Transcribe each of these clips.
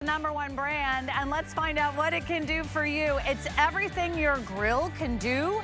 #1 brand, and let's find out what it can do for you. It's everything your grill can do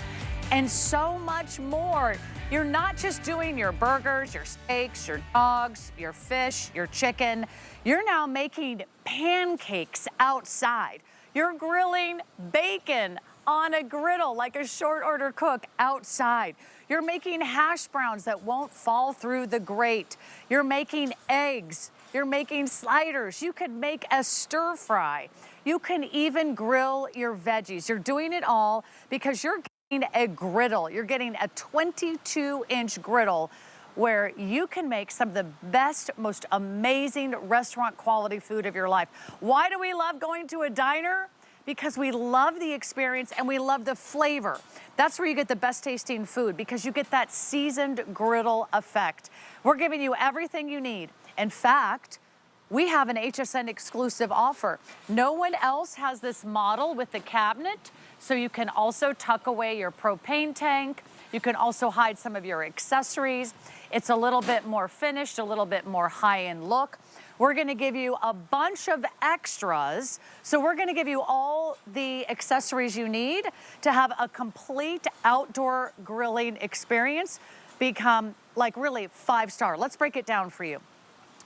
and so much more. You're not just doing your burgers, your steaks, your dogs, your fish, your chicken. You're now making pancakes outside. You're grilling bacon on a griddle like a short order cook outside. You're making hash browns that won't fall through the grate. You're making eggs. You're making sliders. You could make a stir fry. You can even grill your veggies. You're doing it all because you're getting a griddle. You're getting a 22-inch griddle where you can make some of the best, most amazing restaurant quality food of your life. Why do we love going to a diner? Because we love the experience and we love the flavor. That's where you get the best tasting food, because you get that seasoned griddle effect. We're giving you everything you need. In fact, we have an HSN exclusive offer. No one else has this model with the cabinet, so you can also tuck away your propane tank. You can also hide some of your accessories. It's a little bit more finished, a little bit more high-end look. We're gonna give you a bunch of extras. So we're gonna give you all the accessories you need to have a complete outdoor grilling experience become like really 5-star. Let's break it down for you.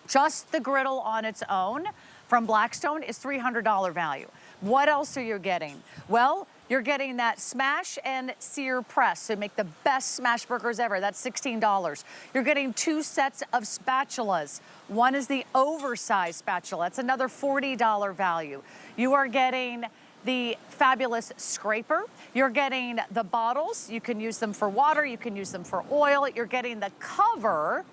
Just the griddle on its own from Blackstone is $300 value. What else are you getting? Well, you're getting that smash and sear press to make the best smash burgers ever. That's $16. You're getting 2 sets of spatulas. One is the oversized spatula. That's another $40 value. You are getting the fabulous scraper. You're getting the bottles. You can use them for water. You can use them for oil. You're getting the cover.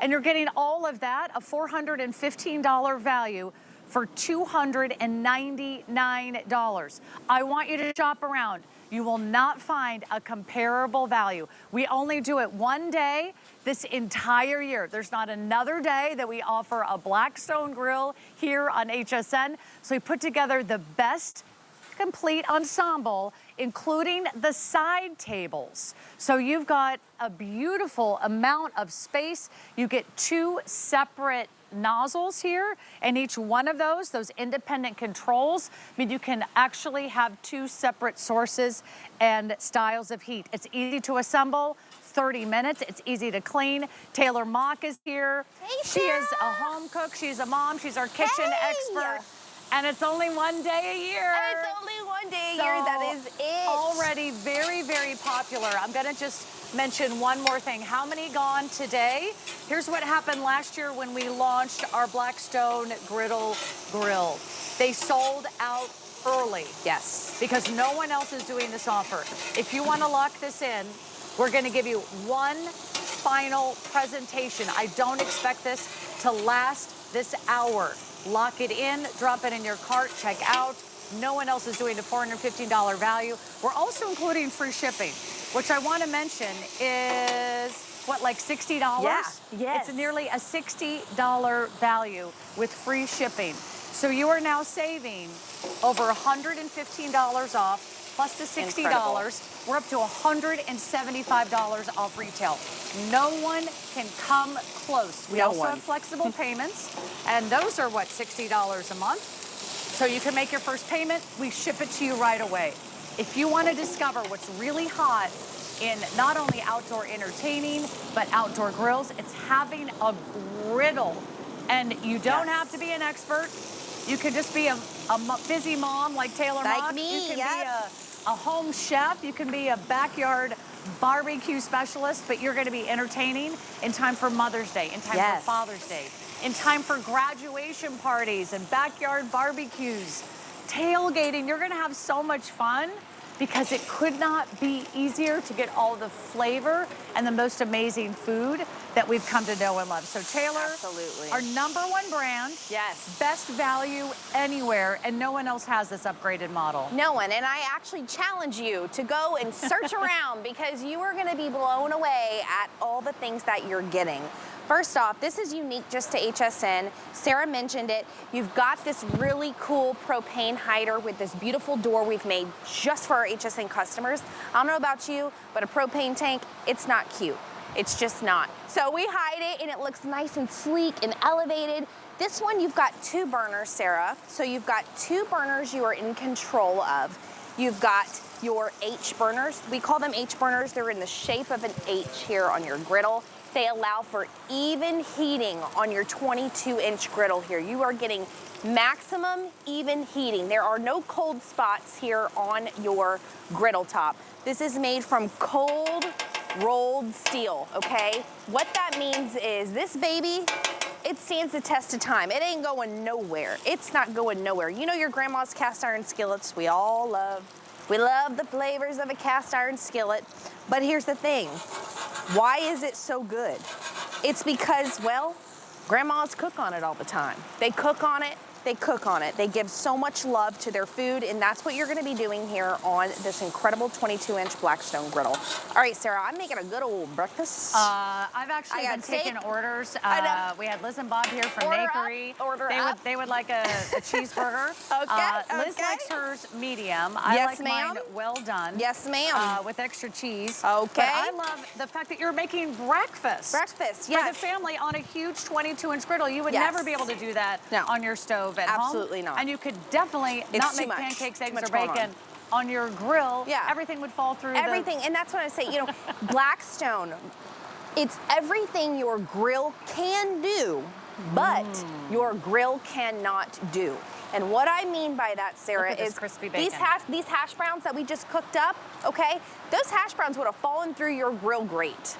And you're getting all of that, a $415 value for $299. I want you to shop around. You will not find a comparable value. We only do it one day this entire year. There's not another day that we offer a Blackstone grill here on HSN. So we put together the best complete ensemble, including the side tables. So you've got a beautiful amount of space. You get 2 separate nozzles here, and each one of those independent controls mean you can actually have 2 separate sources and styles of heat. It's easy to assemble, 30 minutes. It's easy to clean. Taylor Mock is here. Hey, she is a home cook. She's a mom. She's our kitchen expert. And it's only one day a year. And it's only one day a year, that is it. Already very, very popular. I'm gonna just mention one more thing. How many gone today? Here's what happened last year when we launched our Blackstone Griddle Grill. They sold out early. Yes. Because no one else is doing this offer. If you wanna lock this in, we're gonna give you one final presentation. I don't expect this to last this hour. Lock it in, drop it in your cart, check out. No one else is doing the $415 value. We're also including free shipping, which I want to mention is, what, like $60? Yeah, yes. It's nearly a $60 value with free shipping. So you are now saving over $115 off, plus the $60. Incredible. We're up to $175 off retail. No one can come close. We also have flexible payments, and those are, what, $60 a month? So you can make your first payment. We ship it to you right away. If you want to discover what's really hot in not only outdoor entertaining, but outdoor grills, it's having a griddle. And you don't have to be an expert. You could just be a busy mom like Taylor Mock. Like me, you can be a home chef. You can be a backyard barbecue specialist, but you're going to be entertaining in time for Mother's Day, in time for Father's Day, in time for graduation parties and backyard barbecues, tailgating. You're going to have so much fun because it could not be easier to get all the flavor and the most amazing food that we've come to know and love. So Taylor, absolutely, our #1 brand, yes, best value anywhere, and no one else has this upgraded model. No one, and I actually challenge you to go and search around because you are gonna be blown away at all the things that you're getting. First off, this is unique just to HSN. Sarah mentioned it. You've got this really cool propane hider with this beautiful door we've made just for our HSN customers. I don't know about you, but a propane tank, it's not cute. It's just not. So we hide it and it looks nice and sleek and elevated. This one, you've got 2 burners, Sarah. So you've got 2 burners you are in control of. You've got your H burners. We call them H burners. They're in the shape of an H here on your griddle. They allow for even heating on your 22-inch griddle here. You are getting maximum even heating. There are no cold spots here on your griddle top. This is made from cold rolled steel, okay? What that means is this baby, it stands the test of time. It ain't going nowhere. It's not going nowhere. You know your grandma's cast iron skillets we all love. We love the flavors of a cast iron skillet. But here's the thing. Why is it so good? It's because, well, grandmas cook on it all the time. They cook on it. They cook on it. They give so much love to their food, and that's what you're gonna be doing here on this incredible 22-inch Blackstone griddle. All right, Sarah, I'm making a good old breakfast. I've actually been taking orders. We had Liz and Bob here from Nakery. They would like a cheeseburger. Liz likes hers medium. I like mine well done. Yes, ma'am. With extra cheese. Okay. But I love the fact that you're making breakfast. Breakfast, yes. For the family on a huge 22-inch griddle. You would never be able to do that on your stove at Absolutely home. not. And you could definitely not make pancakes, eggs, or bacon on your grill. Yeah. Everything would fall through. Everything, and that's what I say, you know, Blackstone, it's everything your grill can do, but your grill cannot do. And what I mean by that, Sarah, is crispy bacon. these hash browns that we just cooked up, okay? Those hash browns would have fallen through your grill grate.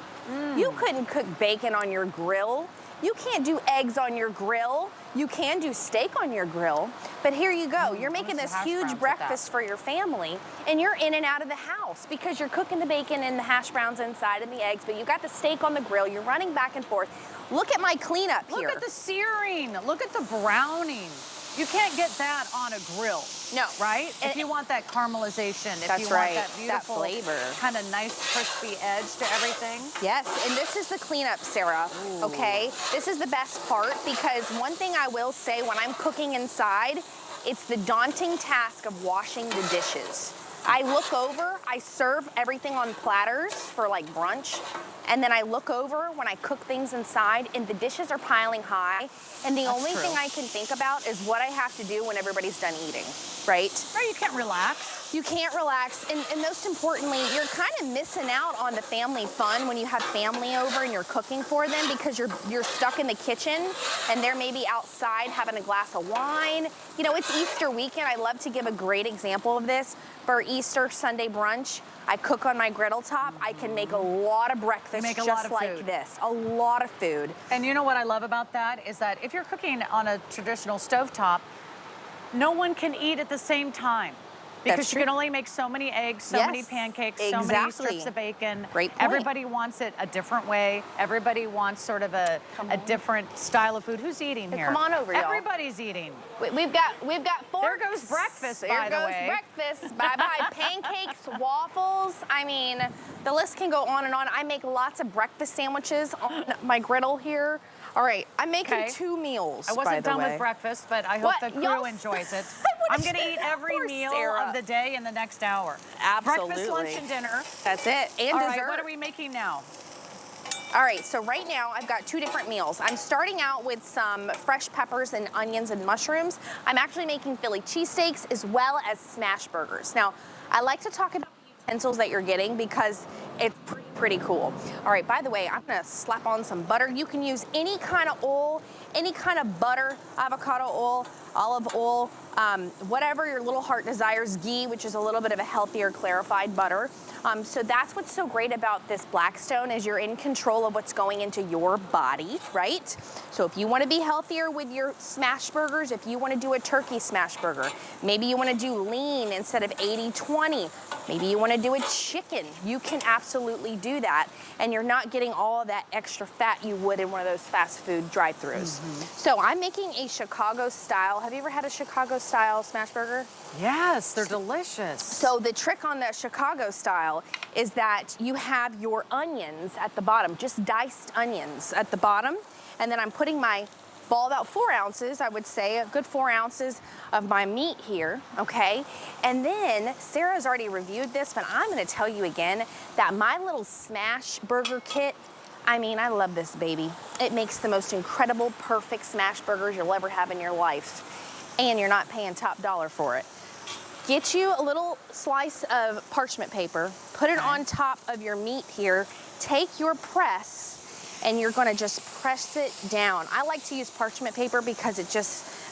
You couldn't cook bacon on your grill. You can't do eggs on your grill. You can do steak on your grill, but here you go. You're making this huge breakfast for your family, and you're in and out of the house because you're cooking the bacon and the hash browns inside and the eggs, but you got the steak on the grill. You're running back and forth. Look at my cleanup here. Look at the searing. Look at the browning. You can't get that on a grill. No. Right? If you want that caramelization, if you want that beautiful, flavor, kind of nice crispy edge to everything. Yes, and this is the cleanup, Sarah, okay? This is the best part because one thing I will say when I'm cooking inside, it's the daunting task of washing the dishes. I look over, I serve everything on platters for like brunch, and then I look over when I cook things inside and the dishes are piling high, and the only thing I can think about is what I have to do when everybody's done eating, right? Right, you can't relax. You can't relax, and most importantly, you're kind of missing out on the family fun when you have family over and you're cooking for them because you're stuck in the kitchen and they're maybe outside having a glass of wine. You know, it's Easter weekend. I love to give a great example of this. For Easter Sunday brunch, I cook on my griddle top. I can make a lot of breakfast just like this. A lot of food. And you know what I love about that is that if you're cooking on a traditional stovetop, no one can eat at the same time. Because you can only make so many eggs, so many pancakes, so many strips of bacon. Great point. Everybody wants it a different way. Everybody wants sort of a different style of food. Who's eating here? Come on over, y'all. Everybody's eating. We've got forks. There goes breakfast, by the way. There goes breakfast. Bye-bye. Pancakes, waffles. I mean, the list can go on and on. I make lots of breakfast sandwiches on my griddle here. All right, I'm making 2 meals, I wasn't done with breakfast, but I hope the crew enjoys it. I'm going to eat every meal of the day in the next hour. Absolutely. Breakfast, lunch, and dinner. That's it. And All dessert. right, what are we making now? All right, so right now I've got 2 different meals. I'm starting out with some fresh peppers and onions and mushrooms. I'm actually making Philly cheesesteaks as well as smash burgers. Now, I like to talk about the utensils that you're getting because it's pretty cool. All right, by the way, I'm gonna slap on some butter. You can use any kind of oil, any kind of butter, avocado oil, olive oil, whatever your little heart desires, ghee, which is a little bit of a healthier, clarified butter. So that's what's so great about this Blackstone is you're in control of what's going into your body, right? So if you want to be healthier with your smash burgers, if you want to do a turkey smash burger, maybe you want to do lean instead of 80-20, maybe you want to do a chicken, you can absolutely do that. And you're not getting all of that extra fat you would in one of those fast food drive-thrus. So I'm making a Chicago style. Have you ever had a Chicago style smash burger? Yes, they're delicious. So the trick on the Chicago style is that you have your onions at the bottom, just diced onions at the bottom. And then I'm putting my about 4 ounces, I would say, a good 4 ounces of my meat here, okay? And then Sarah's already reviewed this, but I'm gonna tell you again that my little smash burger kit I mean, I love this baby. It makes the most incredible, perfect smash burgers you'll ever have in your life. And you're not paying top dollar for it. Get you a little slice of parchment paper, put it on top of your meat here, take your press, and you're gonna just press it down. I like to use parchment paper because it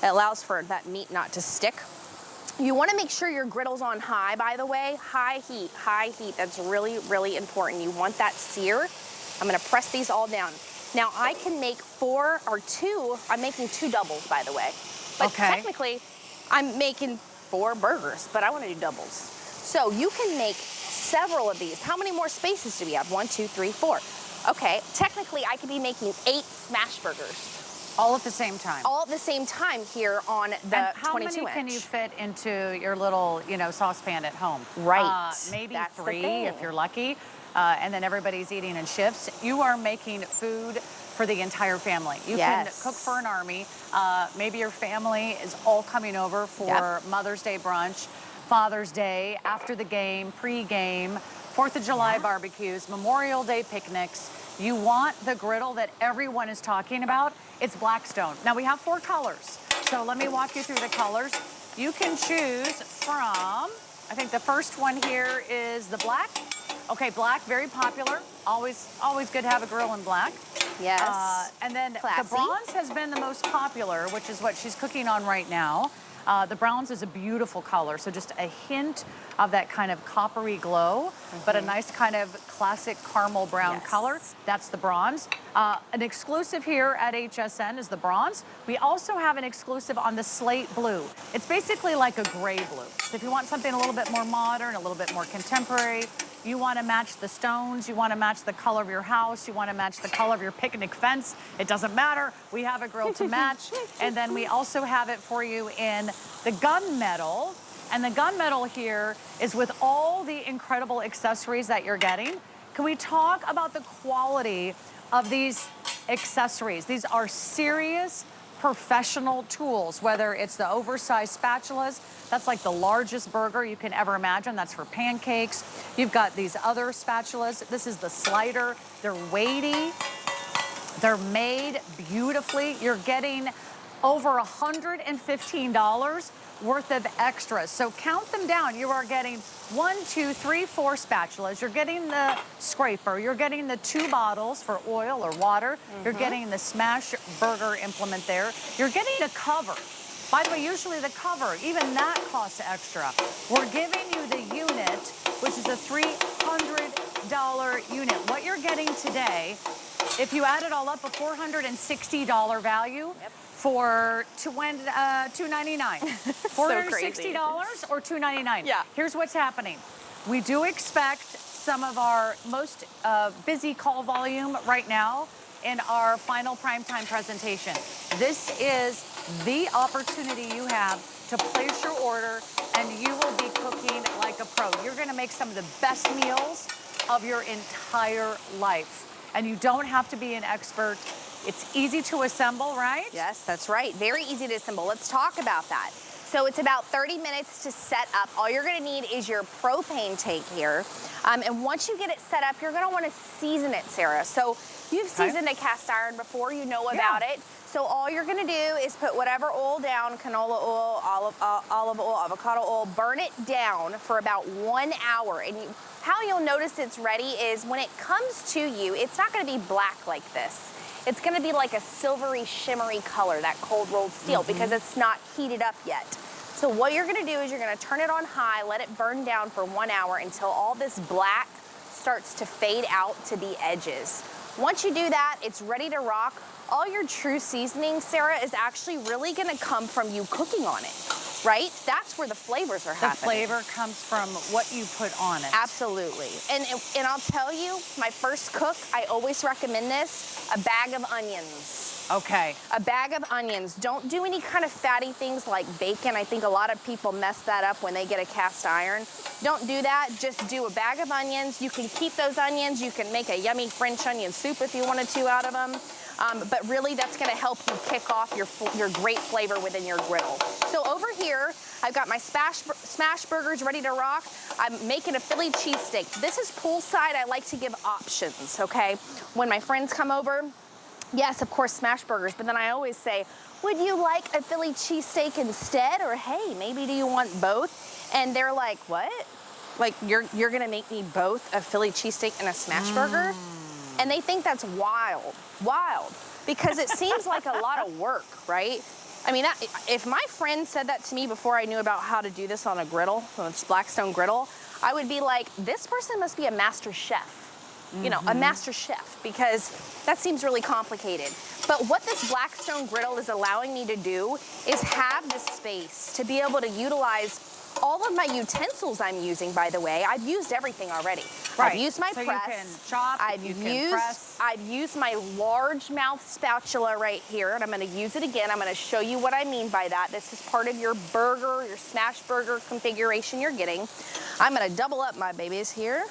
allows for that meat not to stick. You wanna make sure your griddle's on high, by the way. High heat, that's really, really important. You want that sear. I'm gonna press these all down. Now I can make 4 or 2, I'm making 2 doubles, by the way. But technically, I'm making 4 burgers, but I wanna do doubles. So you can make several of these. How many more spaces do we have? 1, 2, 3, 4. Okay, technically I could be making 8 smash burgers. All at the same time? All at the same time here on the 22 inch. And how many can you fit into your little, saucepan at home? Right. Maybe That's 3 if you're lucky. And then everybody's eating in shifts. You are making food for the entire family. You can cook for an army. Maybe your family is all coming over for Mother's Day brunch, Father's Day, after the game, pre-game, 4th of July barbecues, Memorial Day picnics. You want the griddle that everyone is talking about. It's Blackstone. Now we have 4 colors. So let me walk you through the colors. You can choose from, I think the first one here is the black. Okay, black, very popular. Always good to have a grill in black. Yes. And then Classy. the bronze has been the most popular, which is what she's cooking on right now. The bronze is a beautiful color, so just a hint of that kind of coppery glow, but a nice kind of classic caramel brown color. That's the bronze. An exclusive here at HSN is the bronze. We also have an exclusive on the slate blue. It's basically like a gray blue. So if you want something a little bit more modern, a little bit more contemporary, you want to match the stones, you want to match the color of your house, you want to match the color of your picnic fence, it doesn't matter. We have a grill to match. And then we also have it for you in the gunmetal. And the gunmetal here is with all the incredible accessories that you're getting. Can we talk about the quality of these accessories? These are serious professional tools, whether it's the oversized spatulas, that's like the largest burger you can ever imagine. That's for pancakes. You've got these other spatulas. This is the slider. They're weighty. They're made beautifully. You're getting over $115 worth of extras. So count them down. You are getting 1, 2, 3, 4 spatulas. You're getting the scraper. You're getting the 2 bottles for oil or water. You're getting the smash burger implement there. You're getting a cover. By the way, usually the cover, even that costs extra. We're giving you the unit, which is a $300 unit. What you're getting today, if you add it all up, a $460 value. For $299. $460 or $299. Yeah. Here's what's happening. We do expect some of our most busy call volume right now in our final primetime presentation. This is the opportunity you have to place your order, and you will be cooking like a pro. You're gonna make some of the best meals of your entire life. And you don't have to be an expert. It's easy to assemble, right? Yes, that's right. Very easy to assemble. Let's talk about that. So it's about 30 minutes to set up. All you're gonna need is your propane tank here. And once you get it set up, you're gonna wanna season it, Sarah. So you've seasoned a cast iron before, you know about it. So all you're gonna do is put whatever oil down, canola oil, olive oil, avocado oil, burn it down for about 1 hour. And how you'll notice it's ready is when it comes to you, it's not gonna be black like this. It's gonna be like a silvery, shimmery color, that cold rolled steel, because it's not heated up yet. So what you're gonna do is you're gonna turn it on high, let it burn down for 1 hour until all this black starts to fade out to the edges. Once you do that, it's ready to rock. All your true seasoning, Sarah, is actually really gonna come from you cooking on it, right? That's where the flavors are happening. The flavor comes from what you put on it. Absolutely. And I'll tell you, my first cook, I always recommend this, a bag of onions. Okay. A bag of onions. Don't do any kind of fatty things like bacon. I think a lot of people mess that up when they get a cast iron. Don't do that. Just do a bag of onions. You can keep those onions. You can make a yummy French onion soup if you wanted to out of them. but really that's gonna help you kick off your great flavor within your griddle. So over here, I've got my smash burgers ready to rock. I'm making a Philly cheesesteak. This is poolside. I like to give options, okay? When my friends come over, yes, of course, smash burgers, but then I always say, would you like a Philly cheesesteak instead? Or hey, maybe do you want both? And they're like, what? Like, you're gonna make me both a Philly cheesesteak and a smash burger? And they think that's wild, because it seems like a lot of work, right? I mean, if my friend said that to me before I knew about how to do this on a griddle, on this Blackstone griddle, I would be like, this person must be a master chef. You know, a master chef, because that seems really complicated. But what this Blackstone griddle is allowing me to do is have the space to be able to utilize all of my utensils I'm using, by the way. I've used everything already. Right. I've used my so press. You can chop, you can press. I've used my large mouth spatula right here, and I'm gonna use it again. I'm gonna show you what I mean by that. This is part of your burger, your smash burger configuration you're getting. I'm gonna double up my babies here.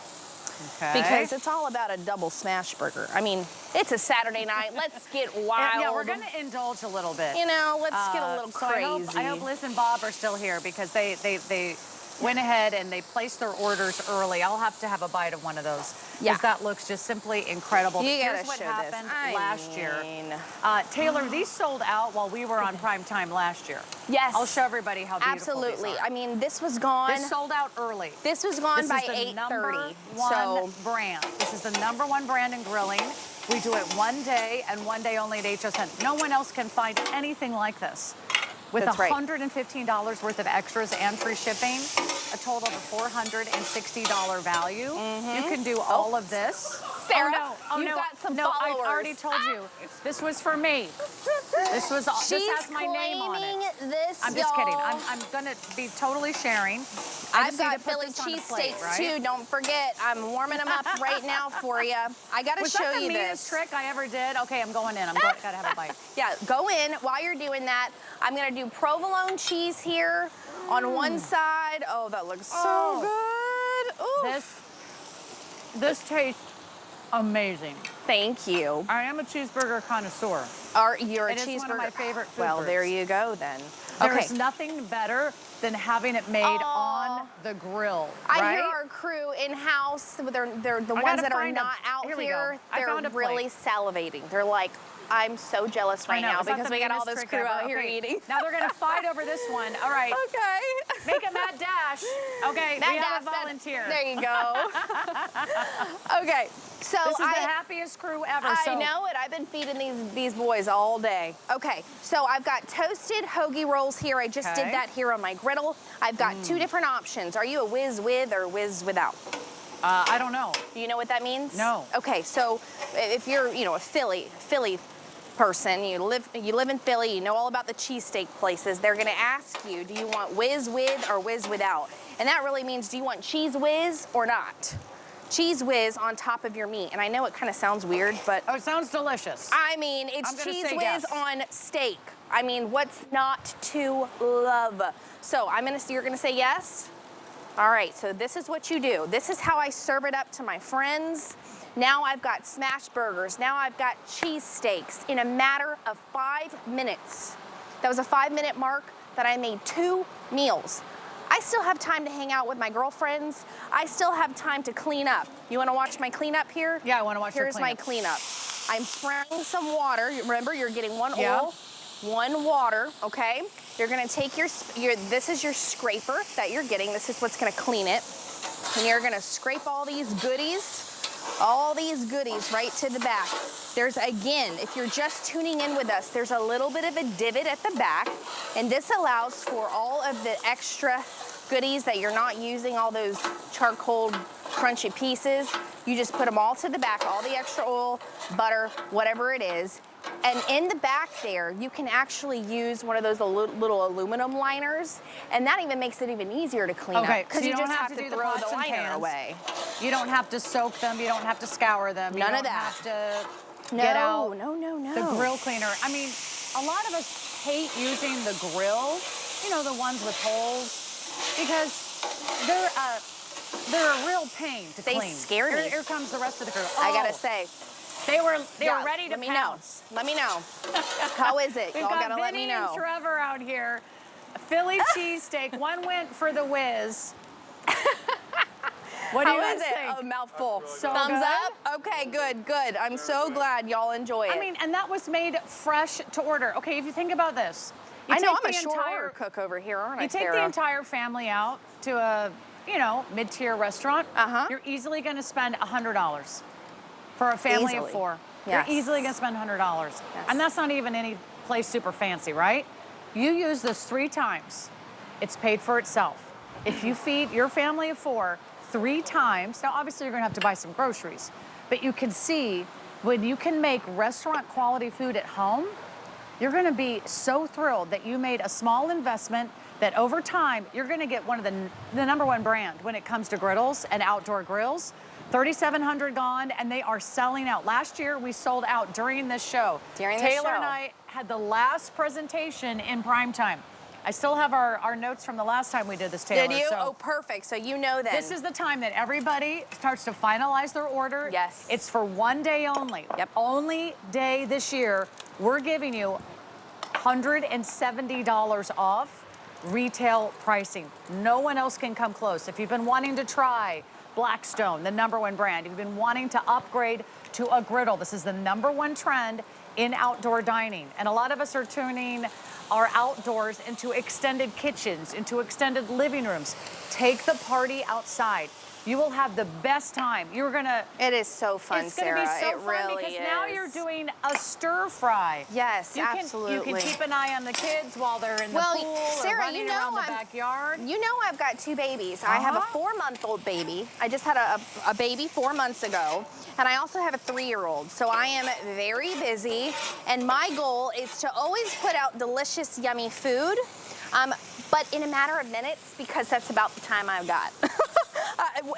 Okay. Because it's all about a double smash burger. I mean, it's a Saturday night. Let's get wild. Yeah, we're going to indulge a little bit. You know, let's get a little crazy. I hope Liz and Bob are still here, because they went ahead and they placed their orders early. I'll have to have a bite of one of those. Yeah. Because that looks just simply incredible. You Here's gotta what show happened this. last year. Taylor, these sold out while we were on prime time last year. Yes. I'll show everybody how beautiful Absolutely. these are. I mean, this was gone. This sold out early. This was gone by 8:30. This is the number one brand. This is the number one brand in grilling. We do it one day and one day only at HSN. No one else can find anything like this. With That's right. $115 worth of extras and free shipping, a total of a $460 value. You can do all of this. Sarah, oh you've no, got some no, followers. I already told you. This was for me. This has my name on it. This, I'm just kidding. I'm gonna be totally sharing. I've got Philly cheesesteaks right? too. Don't forget, I'm warming them up right now for you. I gotta Was show that the you meanest this. trick I ever did? Okay, I'm going in. Gotta have a bite. Yeah, go in. While you're doing that, I'm gonna do provolone cheese here on one side. Oh, that looks so good. Ooh. This tastes amazing. Thank you. I am a cheeseburger connoisseur. You're a It cheeseburger. is one of my favorite food Well, groups. there you go then. There's nothing better than having it made on the grill, right? I hear our crew in-house, they're the ones that are not out here. They're really salivating. They're like, I'm so jealous right now because we got all this crew out here eating. Now they're gonna fight over this one. All right. Okay. Make a mad dash. Okay, Mad we have a dash, volunteer. There you go. Okay, so this is the happiest crew ever. I know it. I've been feeding these boys all day. Okay, so I've got toasted hoagie rolls here. I just did that here on my griddle. I've got two different options. Are you a whiz with or whiz without? I don't know. Do you know what that means? No. Okay, so if you're, a Philly person, you live in Philly, you know all about the cheesesteak places, they're gonna ask you, do you want whiz with or whiz without? And that really means, do you want cheese whiz or not? Cheese whiz on top of your meat. And I know it kind of sounds weird, but... Oh, it sounds delicious. I mean, it's cheese whiz on steak. I mean, what's not to love? So you're gonna say yes? All right, so this is what you do. This is how I serve it up to my friends. Now I've got smash burgers. Now I've got cheese steaks in a matter of 5 minutes. That was a 5-minute mark that I made 2 meals. I still have time to hang out with my girlfriends. I still have time to clean up. You wanna watch my cleanup here? Yeah, I wanna watch your cleanup. Here's my cleanup. I'm spraying some water. Remember, you're getting 1 oil, 1 water, okay? You're gonna take this is your scraper that you're getting. This is what's gonna clean it. And you're gonna scrape all these goodies right to the back. There's, again, if you're just tuning in with us, there's a little bit of a divot at the back, and this allows for all of the extra goodies that you're not using, all those charcoal crunchy pieces. You just put them all to the back, all the extra oil, butter, whatever it is. And in the back there, you can actually use one of those little aluminum liners, and that even makes it even easier to clean up. Because so you just have to do throw the the liner pans away. You don't have to soak them. You don't have to scour them. None you of don't that. have to No, get out no. the grill cleaner. I mean, a lot of us hate using the grill, the ones with holes, because they're a real pain to clean. They scare me. Here comes the rest of the crew. I gotta say, They were Yeah, ready to let me pounce. know. Let me know. How is it? We've Y'all got gotta let me Vinny and know. Trevor out here. Philly cheesesteak. One went for the whiz. What do you How guys is it? think? A mouthful. So Thumbs good? up? Okay, good, good. I'm so glad y'all enjoy it. I mean, and that was made fresh to order. Okay, if you think about this. You I know, take I'm a the short entire- order cook over here, aren't I, You take Sarah? the entire family out to a, mid-tier restaurant. You're easily going to spend $100 for a family of Easily. 4. Yes. You're easily going to spend $100. Yes. And that's not even any place super fancy, right? You use this 3 times. It's paid for itself. If you feed your family of 4 3 times, now obviously you're going to have to buy some groceries, but you can see when you can make restaurant quality food at home, you're going to be so thrilled that you made a small investment that over time you're going to get one of the number 1 brand when it comes to griddles and outdoor grills. 3,700 gone, and they are selling out. Last year we sold out during this show. Taylor and I had the last presentation in prime time. I still have our notes from the last time we did this, Taylor. Did you? So Oh, perfect. So you know then. this is the time that everybody starts to finalize their order. Yes. It's for one day only. Yep. Only day this year. We're giving you $170 off retail pricing. No one else can come close. If you've been wanting to try Blackstone, the number 1 brand, if you've been wanting to upgrade to a griddle, this is the number 1 trend in outdoor dining. And a lot of us are tuning our outdoors into extended kitchens, into extended living rooms. Take the party outside. You will have the best time. You're gonna. It is so fun, It's gonna Sarah. be so it fun really because is. now you're doing a stir fry. Yes, You absolutely. can keep an eye on the kids while they're in the pool Sarah, or running you know around the I'm- backyard. You know I've got 2 babies. I have a 4-month-old baby. I just had a baby 4 months ago. And I also have a 3-year-old. So I am very busy. And my goal is to always put out delicious, yummy food. But in a matter of minutes, because that's about the time I've got.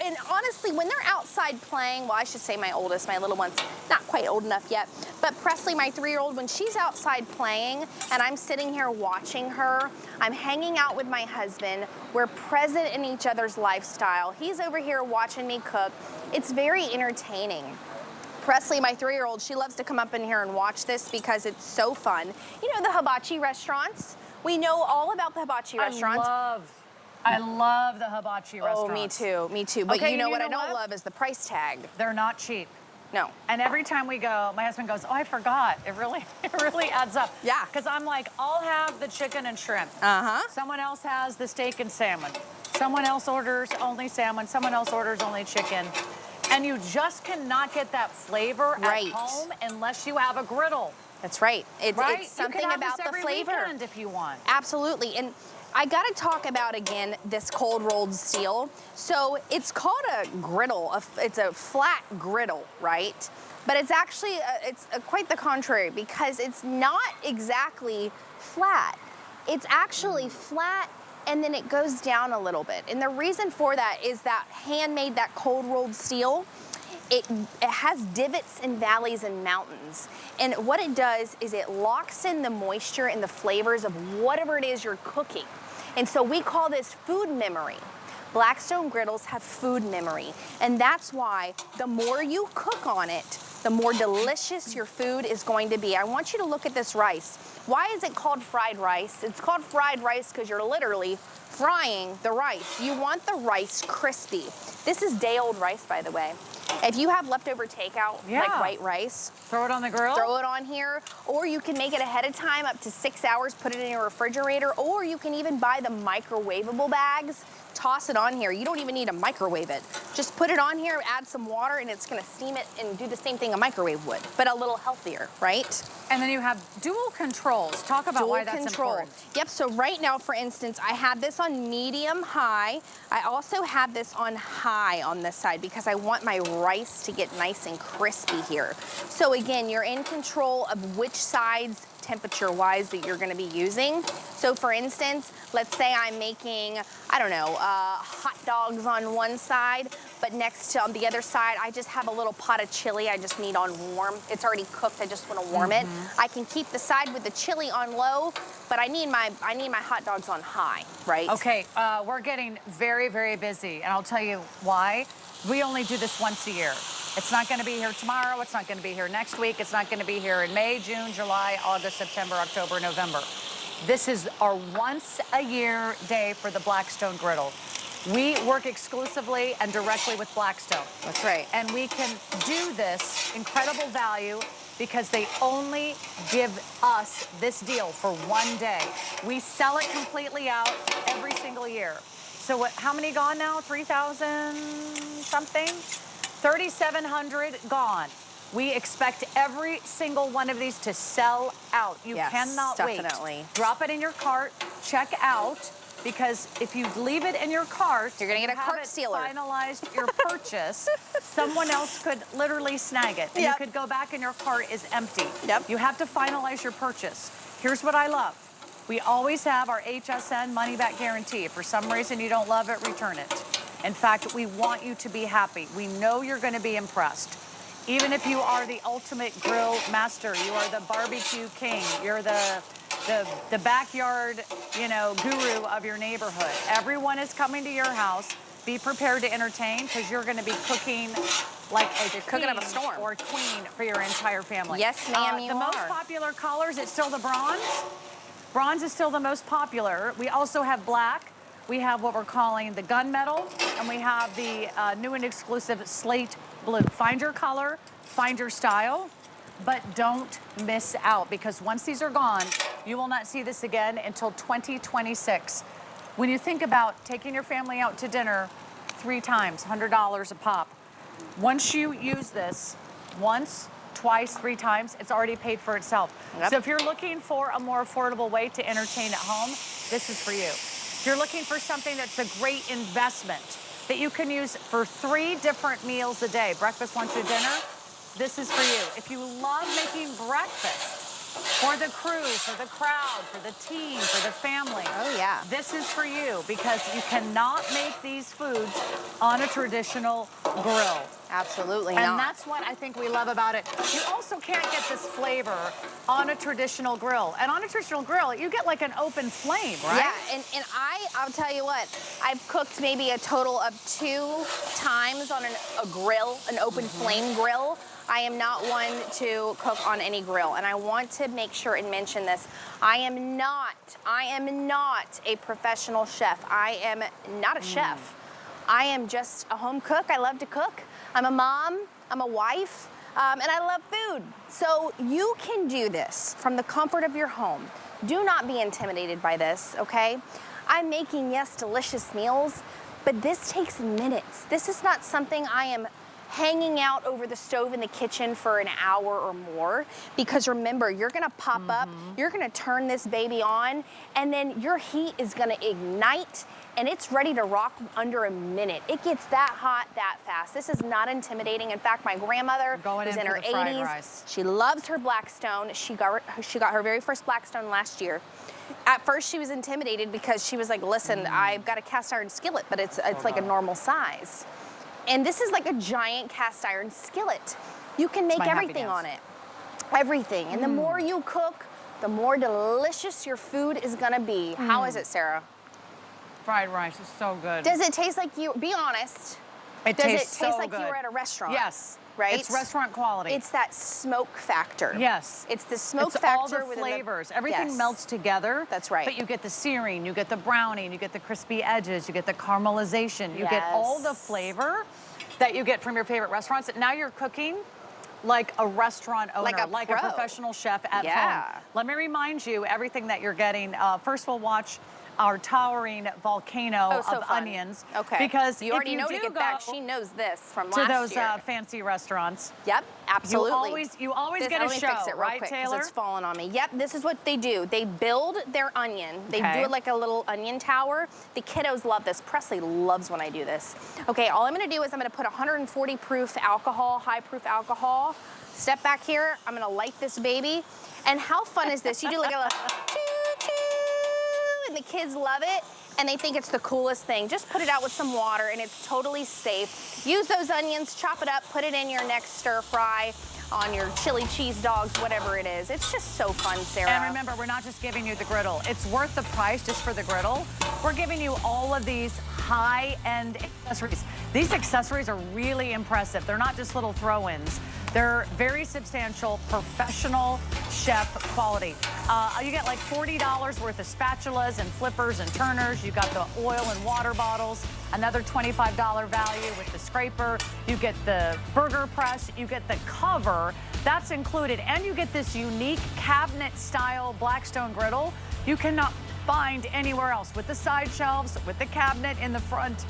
And honestly, when they're outside playing, well, I should say my oldest, my little one's not quite old enough yet, but Presley, my 3-year-old, when she's outside playing and I'm sitting here watching her, I'm hanging out with my husband, we're present in each other's lifestyle. He's over here watching me cook. It's very entertaining. Presley, my 3-year-old, she loves to come up in here and watch this because it's so fun. You know the hibachi restaurants? We know all about the hibachi restaurants. I love the hibachi restaurants. Oh, me too. But Okay, you know you what know I don't what? love is the price tag. They're not cheap. No. And every time we go, my husband goes, "Oh, I forgot." It really adds up. Yeah. Because I'm like, I'll have the chicken and shrimp. Someone else has the steak and salmon. Someone else orders only salmon. Someone else orders only chicken. And you just cannot get that flavor at home unless you have a griddle. That's right. Right? It's something you can have about this the every flavor. weekend if you want. Absolutely. And I got to talk about, again, this cold rolled steel. So it's called a griddle. It's a flat griddle, right? But it's actually, quite the contrary because it's not exactly flat. It's actually flat and then it goes down a little bit. And the reason for that is that handmade, that cold rolled steel, it has divots and valleys and mountains. And what it does is it locks in the moisture and the flavors of whatever it is you're cooking. And so we call this food memory. Blackstone griddles have food memory. And that's why the more you cook on it, the more delicious your food is going to be. I want you to look at this rice. Why is it called fried rice? It's called fried rice because you're literally frying the rice. You want the rice crispy. This is day-old rice, by the way. If you have leftover takeout, like white rice, throw it on the grill. Throw it on here, or you can make it ahead of time, up to 6 hours, put it in your refrigerator, or you can even buy the microwavable bags, toss it on here. You don't even need to microwave it. Just put it on here, add some water, and it's gonna steam it and do the same thing a microwave would, but a little healthier, right? And then you have dual controls. Talk about why that's important. Yep, so right now, for instance, I have this on medium high. I also have this on high on this side because I want my rice to get nice and crispy here. So again, you're in control of which sides temperature-wise that you're gonna be using. So for instance, let's say I'm making, I don't know, hot dogs on one side, but next to on the other side, I just have a little pot of chili I just need on warm. It's already cooked, I just wanna warm it. I can keep the side with the chili on low, but I need my hot dogs on high, right? Okay, we're getting very, very busy, and I'll tell you why. We only do this once a year. It's not gonna be here tomorrow. It's not gonna be here next week. It's not gonna be here in May, June, July, August, September, October, November. This is our once-a-year day for the Blackstone Griddle. We work exclusively and directly with Blackstone. That's right. And we can do this incredible value because they only give us this deal for one day. We sell it completely out every single year. So how many gone now? 3,000 something? 3,700 gone. We expect every single one of these to sell out. You cannot definitely wait. Drop it in your cart, check out, because if you leave it in your cart, you're gonna get a cart stealer. Finalized your purchase, someone else could literally snag it. And you could go back and your cart is empty. You have to finalize your purchase. Here's what I love. We always have our HSN money back guarantee. If for some reason you don't love it, return it. In fact, we want you to be happy. We know you're gonna be impressed. Even if you are the ultimate grill master, you are the barbecue king, you're the backyard, you know, guru of your neighborhood. Everyone is coming to your house. Be prepared to entertain because you're going to be cooking like a cooking up a storm or queen for your entire family. Yes, ma'am, you are. The most popular colors, it's still the bronze. Bronze is still the most popular. We also have black. We have what we're calling the gunmetal, and we have the new and exclusive slate blue. Find your color, find your style, but don't miss out because once these are gone, you will not see this again until 2026. When you think about taking your family out to dinner 3 times, $100 a pop, once you use this once, twice, 3 times, it's already paid for itself. So if you're looking for a more affordable way to entertain at home, this is for you. If you're looking for something that's a great investment that you can use for 3 different meals a day, breakfast, lunch, and dinner, this is for you. If you love making breakfast for the crew, for the crowd, for the team, for the family, this is for you because you cannot make these foods on a traditional grill. Absolutely not. And that's what I think we love about it. You also can't get this flavor on a traditional grill. And on a traditional grill, you get like an open flame, right? Yeah, and I'll tell you what, I've cooked maybe a total of 2 times on a grill, an open flame grill. I am not one to cook on any grill, and I want to make sure and mention this. I am not a professional chef. I am not a chef. I am just a home cook. I love to cook. I'm a mom, I'm a wife, and I love food. So you can do this from the comfort of your home. Do not be intimidated by this, okay? I'm making, yes, delicious meals, but this takes minutes. This is not something I am hanging out over the stove in the kitchen for an hour or more, because remember, you're gonna pop up, you're gonna turn this baby on, and then your heat is gonna ignite, and it's ready to rock under a minute. It gets that hot that fast. This is not intimidating. In fact, my grandmother is in her 80s. She loves her Blackstone. She got her very first Blackstone last year. At first, she was intimidated because she was like, listen, I've got a cast iron skillet, but it's like a normal size. And this is like a giant cast iron skillet. You can make everything on it. Everything. And the more you cook, the more delicious your food is gonna be. How is it, Sarah? Fried rice is so good. Does it taste like you, be honest. It Does tastes it taste so like good. you were at a restaurant? Yes. Right? It's restaurant quality. It's that smoke factor. Yes. It's the smoke it's factor all the flavors. Everything Yes. melts together. That's right. But you get the searing, you get the browning, you get the crispy edges, you get the caramelization, you get all the flavor that you get from your favorite restaurants. Now you're cooking like a restaurant owner, like a professional chef at home. Let me remind you everything that you're getting. First, we'll watch our towering volcano of onions. Okay. Because you already know to get back. She knows this from last year. To those fancy restaurants. Yep, absolutely. You always get a show, fix it real right, quick, Taylor? It's falling on me. Yep, this is what they do. They build their onion. They do it like a little onion tower. The kiddos love this. Presley loves when I do this. Okay, all I'm gonna do is I'm gonna put 140 proof alcohol, high proof alcohol. Step back here, I'm gonna light this baby. And how fun is this? You do like a little choo-choo, and the kids love it, and they think it's the coolest thing. Just put it out with some water, and it's totally safe. Use those onions, chop it up, put it in your next stir fry, on your chili cheese dogs, whatever it is. It's just so fun, Sarah. And remember, we're not just giving you the griddle. It's worth the price just for the griddle. We're giving you all of these high-end accessories. These accessories are really impressive. They're not just little throw-ins. They're very substantial, professional chef quality. You get like $40 worth of spatulas and flippers and turners. You got the oil and water bottles, another $25 value with the scraper. You get the burger press, you get the cover, that's included. And you get this unique cabinet style Blackstone griddle you cannot find anywhere else, with the side shelves, with the cabinet in the front.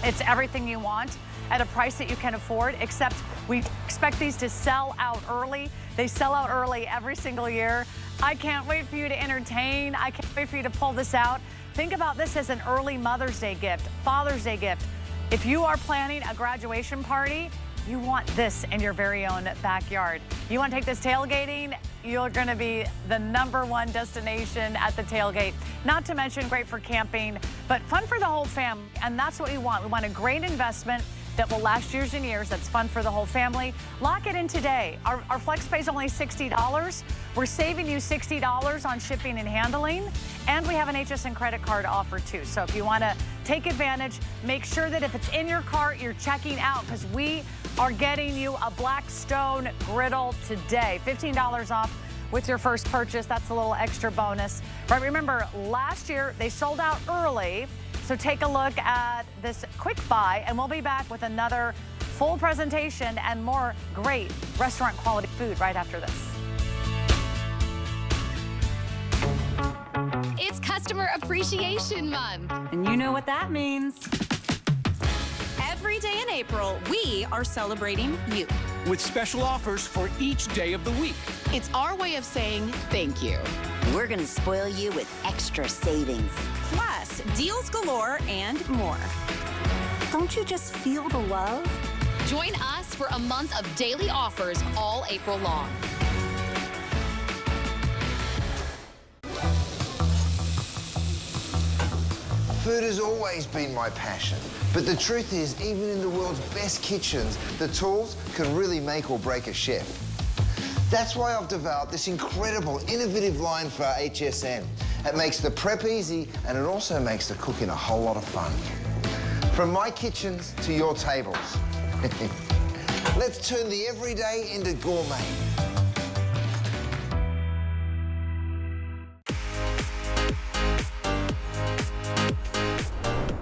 It's everything you want at a price that you can afford, except we expect these to sell out early. They sell out early every single year. I can't wait for you to entertain. I can't wait for you to pull this out. Think about this as an early Mother's Day gift, Father's Day gift. If you are planning a graduation party, you want this in your very own backyard. You want to take this tailgating, you're going to be the #1 destination at the tailgate. Not to mention great for camping, but fun for the whole family. And that's what we want. We want a great investment that will last years and years. That's fun for the whole family. Lock it in today. Our flex pay is only $60. We're saving you $60 on shipping and handling. And we have an HSN credit card offer too. So if you want to take advantage, make sure that if it's in your cart, you're checking out, because we are getting you a Blackstone griddle today. $15 off with your first purchase. That's a little extra bonus. But remember, last year they sold out early. So take a look at this quick buy, and we'll be back with another full presentation and more great restaurant quality food right after this. It's Customer Appreciation Month. And you know what that means. Every day in April, we are celebrating you. With special offers for each day of the week. It's our way of saying thank you. We're gonna spoil you with extra savings. Plus, deals galore and more. Don't you just feel the love? Join us for a month of daily offers all April long. Food has always been my passion, but the truth is, even in the world's best kitchens, the tools can really make or break a chef. That's why I've developed this incredible, innovative line for HSN. It makes the prep easy, and it also makes the cooking a whole lot of fun. From my kitchens to your tables. Let's turn the everyday into gourmet.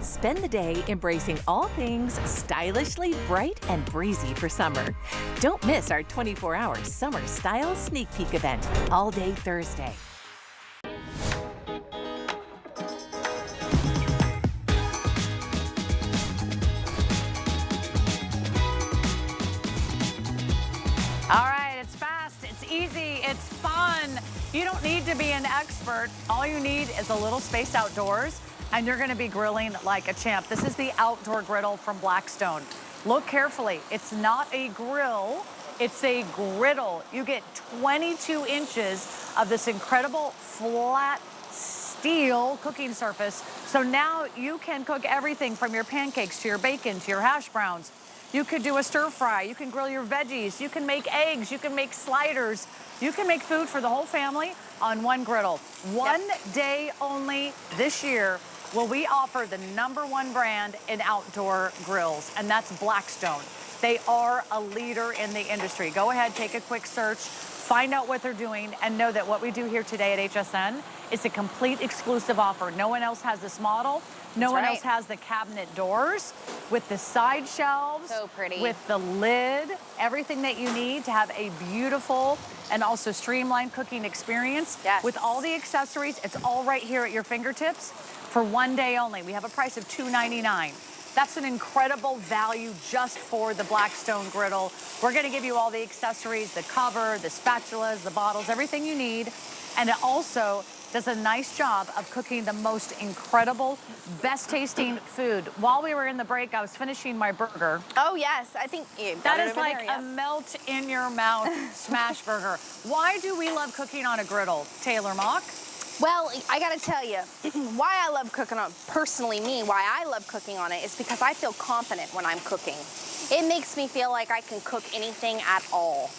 Spend the day embracing all things stylishly bright and breezy for summer. Don't miss our 24-hour summer style sneak peek event all day Thursday. All right, it's fast, it's easy, it's fun. You don't need to be an expert. All you need is a little space outdoors, and you're gonna be grilling like a champ. This is the outdoor griddle from Blackstone. Look carefully, it's not a grill, it's a griddle. You get 22 inches of this incredible flat steel cooking surface. So now you can cook everything from your pancakes to your bacon to your hash browns. You could do a stir fry, you can grill your veggies, you can make eggs, you can make sliders. You can make food for the whole family on one griddle. One day only this year will we offer the #1 brand in outdoor grills, and that's Blackstone. They are a leader in the industry. Go ahead, take a quick search, find out what they're doing, and know that what we do here today at HSN is a complete exclusive offer. No one else has this model. No one else has the cabinet doors with the side shelves. So pretty. With the lid, everything that you need to have a beautiful and also streamlined cooking experience. Yes. With all the accessories, it's all right here at your fingertips for one day only. We have a price of $2.99. That's an incredible value just for the Blackstone griddle. We're gonna give you all the accessories, the cover, the spatulas, the bottles, everything you need. And it also does a nice job of cooking the most incredible, best tasting food. While we were in the break, I was finishing my burger. Oh yes, I think that is like a melt in your mouth smash burger. Why do we love cooking on a griddle, Taylor Mock? Well, I gotta tell you, why I love cooking on, personally me, why I love cooking on it is because I feel confident when I'm cooking. It makes me feel like I can cook anything at all.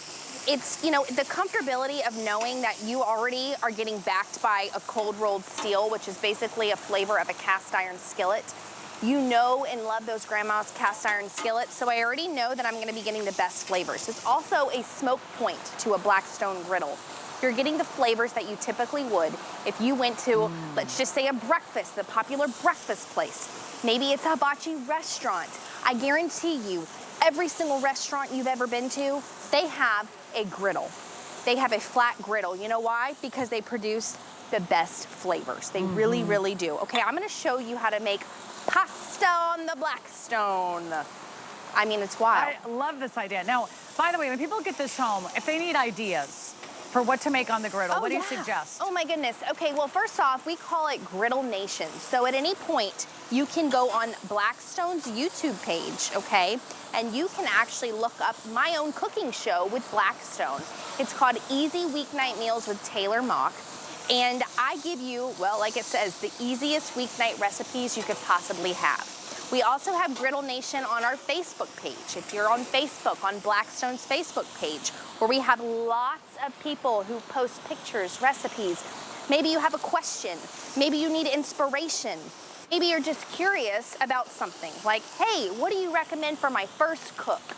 It's, you know, the comfortability of knowing that you already are getting backed by a cold rolled steel, which is basically a flavor of a cast iron skillet. You know and love those grandma's cast iron skillets, so I already know that I'm gonna be getting the best flavors. It's also a smoke point to a Blackstone griddle. You're getting the flavors that you typically would if you went to, let's just say, a breakfast, the popular breakfast place. Maybe it's a hibachi restaurant. I guarantee you, every single restaurant you've ever been to, they have a griddle. They have a flat griddle. You know why? Because they produce the best flavors. They really, really do. Okay, I'm gonna show you how to make pasta on the Blackstone. I mean, it's wild. I love this idea. Now, by the way, when people get this home, if they need ideas for what to make on the griddle, what do you suggest? Oh my goodness. Okay, well, first off, we call it Griddle Nation. So at any point, you can go on Blackstone's YouTube page, okay? And you can actually look up my own cooking show with Blackstone. It's called Easy Weeknight Meals with Taylor Mock. And I give you, well, like it says, the easiest weeknight recipes you could possibly have. We also have Griddle Nation on our Facebook page. If you're on Facebook, on Blackstone's Facebook page, where we have lots of people who post pictures, recipes. Maybe you have a question. Maybe you need inspiration. Maybe you're just curious about something. Like, hey, what do you recommend for my first cook?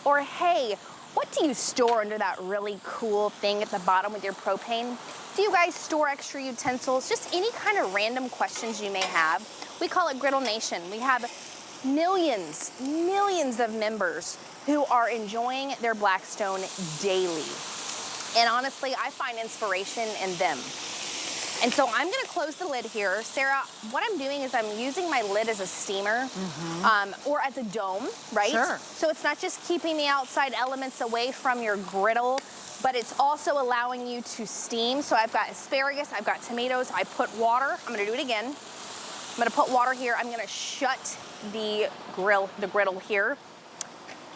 Or, hey, what do you store under that really cool thing at the bottom with your propane? Do you guys store extra utensils? Just any kind of random questions you may have. We call it Griddle Nation. We have millions of members who are enjoying their Blackstone daily. And honestly, I find inspiration in them. And so I'm gonna close the lid here. Sarah, what I'm doing is I'm using my lid as a steamer or as a dome, right? Sure. So it's not just keeping the outside elements away from your griddle, but it's also allowing you to steam. So I've got asparagus, I've got tomatoes, I put water. I'm gonna do it again. I'm gonna put water here. I'm gonna shut the griddle here.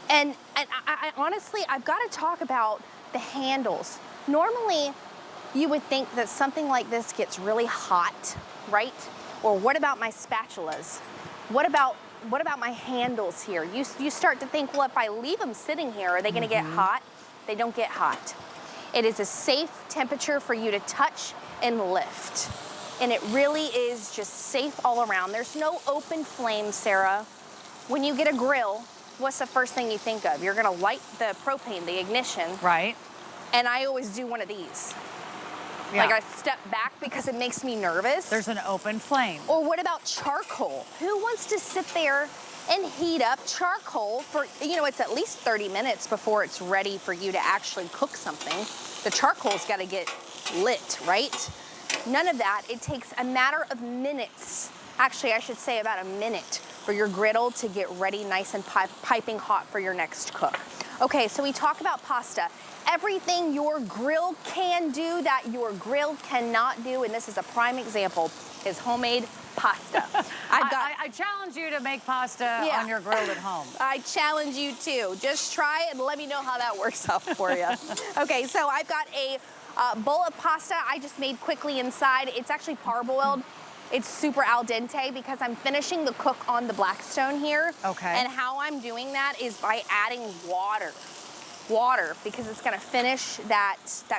And I honestly, I've gotta talk about the handles. Normally, you would think that something like this gets really hot, right? Or what about my spatulas? What about my handles here? You start to think, well, if I leave them sitting here, are they gonna get hot? They don't get hot. It is a safe temperature for you to touch and lift. And it really is just safe all around. There's no open flame, Sarah. When you get a grill, what's the first thing you think of? You're gonna light the propane, the ignition. Right. And I always do one of these. Yeah. Like I step back because it makes me nervous. There's an open flame. Or what about charcoal? Who wants to sit there and heat up charcoal for, you know, it's at least 30 minutes before it's ready for you to actually cook something. The charcoal's gotta get lit, right? None of that. It takes a matter of minutes. Actually, I should say about a minute for your griddle to get ready nice and piping hot for your next cook. Okay, so we talk about pasta. Everything your grill can do that your grill cannot do, and this is a prime example, is homemade pasta. I challenge you to make pasta on your grill at home. I challenge you too. Just try it and let me know how that works out for you. Okay, so I've got a bowl of pasta I just made quickly inside. It's actually parboiled. It's super al dente because I'm finishing the cook on the Blackstone here. Okay. And how I'm doing that is by adding water. Water, because it's gonna finish that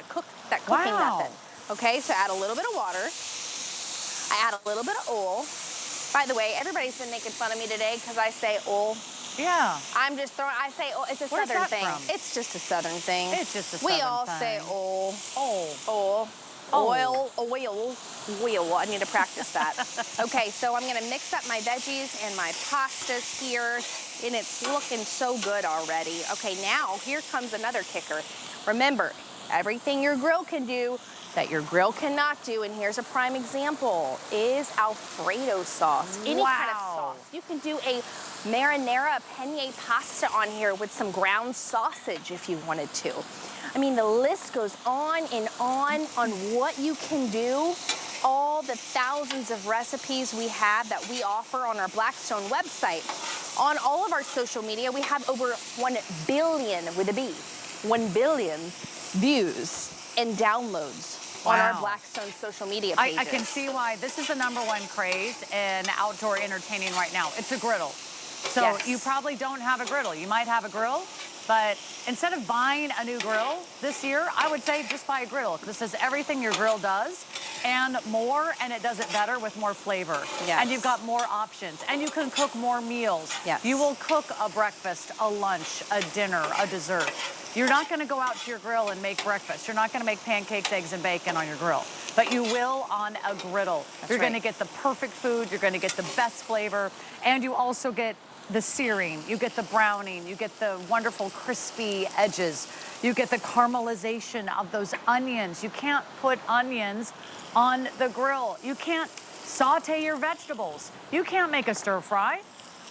cooking method. Okay, so add a little bit of water. I add a little bit of oil. By the way, everybody's been making fun of me today because I say oil. Yeah. I'm just throwing, I say oil. It's a Where's southern that thing. from? It's just a southern thing. It's just a southern We all thing. say oil. Oh. Oil. Oil. I need to practice that. Okay, so I'm gonna mix up my veggies and my pastas here, and it's looking so good already. Okay, now here comes another kicker. Remember, everything your grill can do that your grill cannot do, and here's a prime example, is Alfredo sauce. Any kind of sauce. You can do a marinara penne pasta on here with some ground sausage if you wanted to. I mean, the list goes on and on what you can do. All the thousands of recipes we have that we offer on our Blackstone website. On all of our social media, we have over 1 billion, with a B, 1 billion views and downloads on our Blackstone social media pages. I can see why this is the #1 craze in outdoor entertaining right now. It's a griddle. So you probably don't have a griddle. You might have a grill, But instead of buying a new grill this year, I would say just buy a griddle. This is everything your grill does and more, and it does it better with more flavor. Yes. And you've got more options, and you can cook more meals. Yes. You will cook a breakfast, a lunch, a dinner, a dessert. You're not gonna go out to your grill and make breakfast. You're not gonna make pancakes, eggs, and bacon on your grill, but you will on a griddle. You're gonna get the perfect food, you're gonna get the best flavor, and you also get the searing, you get the browning, you get the wonderful crispy edges, you get the caramelization of those onions. You can't put onions on the grill. You can't saute your vegetables. You can't make a stir fry.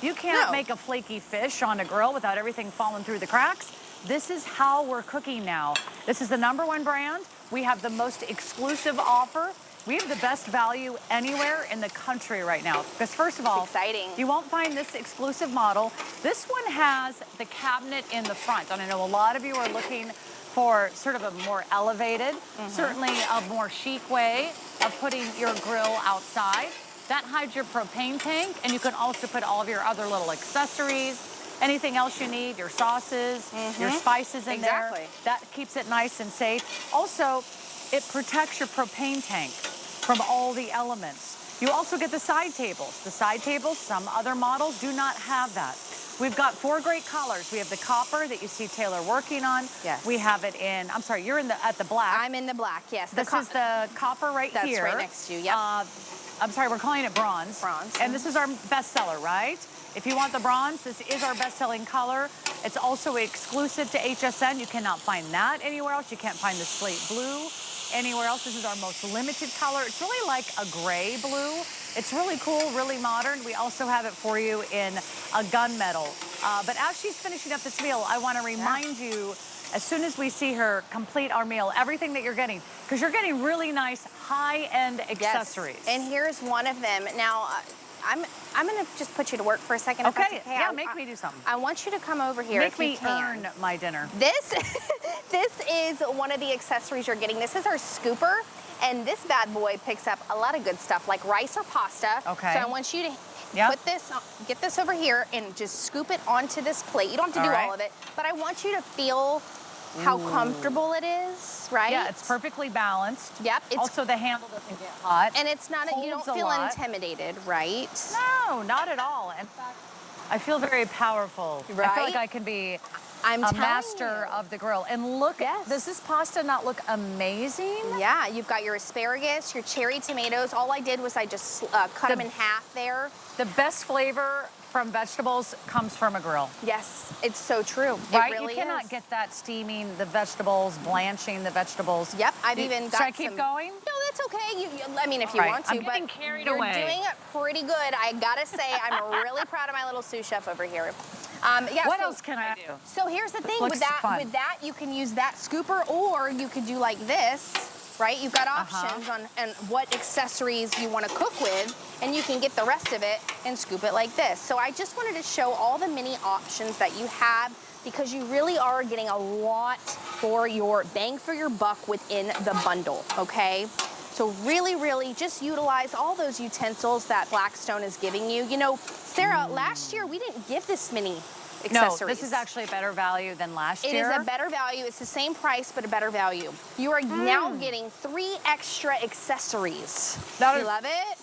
You can't make a flaky fish on a grill without everything falling through the cracks. This is how we're cooking now. This is the #1 brand. We have the most exclusive offer. We have the best value anywhere in the country right now. Because first of all, exciting. You won't find this exclusive model. This one has the cabinet in the front. And I know a lot of you are looking for sort of a more elevated, certainly a more chic way of putting your grill outside. That hides your propane tank, and you can also put all of your other little accessories, anything else you need, your sauces, your spices in there. That keeps it nice and safe. Also, it protects your propane tank from all the elements. You also get the side tables. The side tables, some other models do not have that. We've got 4 great colors. We have the copper that you see Taylor working on. Yes. We have it in, I'm sorry, you're at the black. I'm in the black, yes. This is the copper right here. That's right next to you, yep. I'm sorry, we're calling it bronze. Bronze. And this is our bestseller, right? If you want the bronze, this is our best-selling color. It's also exclusive to HSN. You cannot find that anywhere else. You can't find the slate blue anywhere else. This is our most limited color. It's really like a gray blue. It's really cool, really modern. We also have it for you in a gunmetal. But as she's finishing up this meal, I want to remind you, as soon as we see her complete our meal, everything that you're getting, because you're getting really nice high-end accessories. Yes. And here's one of them. Now, I'm gonna just put you to work for a second. Okay, if that's okay. yeah, make me do something. I want you to come over here. Make if you me can. earn my dinner. This is one of the accessories you're getting. This is our scooper, and this bad boy picks up a lot of good stuff like rice or pasta. Okay. So I want you to put this, get this over here, and just scoop it onto this plate. You don't have to do all of it, but I want you to feel how comfortable it is, right? Yeah, it's perfectly balanced. Yep. It's also, the handle doesn't get hot. And it's not, you don't feel intimidated, right? No, not at all. In fact, I feel very powerful. Right? I feel like I can be a master of the grill. And look, does this pasta not look amazing? Yeah, you've got your asparagus, your cherry tomatoes. All I did was I just cut them in half there. The best flavor from vegetables comes from a grill. Yes, it's so true. Right? It really You cannot get that steaming the vegetables, blanching the vegetables. Yep, I've even got Should I keep going? No, that's okay. I mean, if you want to, I'm getting carried you're away. doing it pretty good. I gotta say, I'm really proud of my little sous chef over here. What else can I do? So here's the thing Looks with that. fun. With that, you can use that scooper, or you could do like this. Right? You've got options on what accessories you want to cook with, and you can get the rest of it and scoop it like this. So I just wanted to show all the many options that you have, because you really are getting a lot for your bang for your buck within the bundle, okay? So really, really just utilize all those utensils that Blackstone is giving you. You know, Sarah, last year we didn't give this many accessories. No, this is actually a better value than last year. It is a better value. It's the same price, but a better value. You are now getting 3 extra accessories. You love it?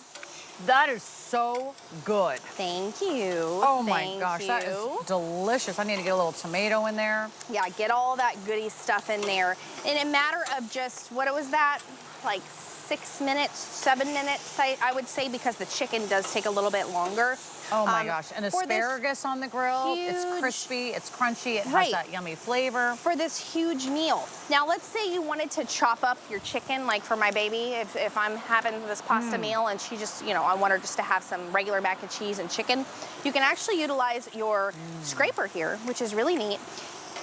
That is so good. Thank you. Oh my gosh, that is delicious. I need to get a little tomato in there. Yeah, get all that goody stuff in there. In a matter of just, what was that? Like 6 minutes, 7 minutes, I would say, because the chicken does take a little bit longer. Oh my gosh, and asparagus on the grill. It's crispy, it's crunchy, it has that yummy flavor. For this huge meal. Now, let's say you wanted to chop up your chicken, like for my baby, if I'm having this pasta meal and she just, you know, I want her just to have some regular mac and cheese and chicken, you can actually utilize your scraper here, which is really neat.